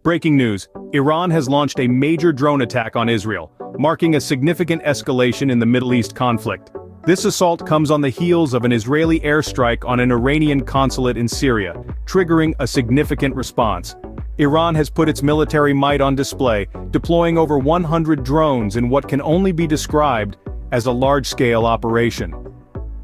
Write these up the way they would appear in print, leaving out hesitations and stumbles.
Breaking news: Iran has launched a major drone attack on Israel, marking a significant escalation in the Middle East conflict. This assault comes on the heels of an Israeli airstrike on an Iranian consulate in Syria, triggering a significant response. Iran has put its military might on display, deploying over 100 drones in what can only be described as a large-scale operation.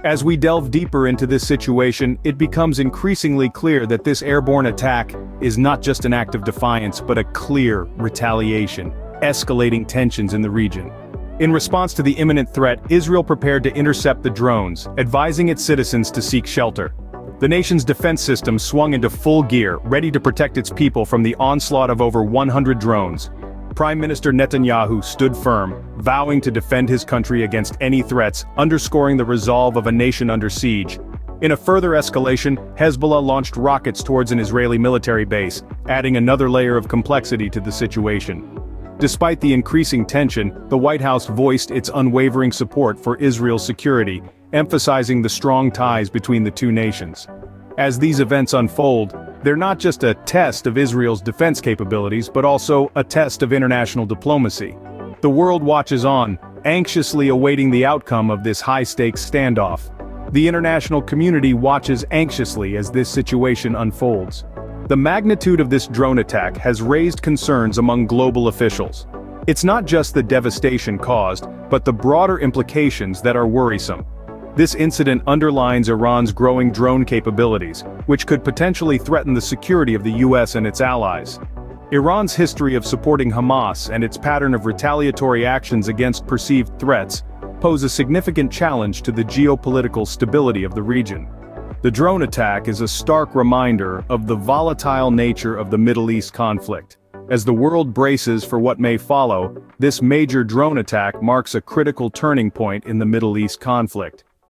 As we delve deeper into this situation, it becomes increasingly clear that this airborne attack is not just an act of defiance but a clear retaliation, escalating tensions in the region. In response to the imminent threat, Israel prepared to intercept the drones, advising its citizens to seek shelter. The nation's defense system swung into full gear, ready to protect its people from the onslaught of over 100 drones. Prime Minister Netanyahu stood firm, vowing to defend his country against any threats, underscoring the resolve of a nation under siege. In a further escalation, Hezbollah launched rockets towards an Israeli military base, adding another layer of complexity to the situation. Despite the increasing tension, the White House voiced its unwavering support for Israel's security, emphasizing the strong ties between the two nations. As these events unfold, they're not just a test of Israel's defense capabilities but also a test of international diplomacy. The world watches on, anxiously awaiting the outcome of this high-stakes standoff. The international community watches anxiously as this situation unfolds. The magnitude of this drone attack has raised concerns among global officials. It's not just the devastation caused, but the broader implications that are worrisome. This incident underlines Iran's growing drone capabilities, which could potentially threaten the security of the US and its allies. Iran's history of supporting Hamas and its pattern of retaliatory actions against perceived threats pose a significant challenge to the geopolitical stability of the region. The drone attack is a stark reminder of the volatile nature of the Middle East conflict. As the world braces for what may follow, this major drone attack marks a critical turning point in the Middle East conflict.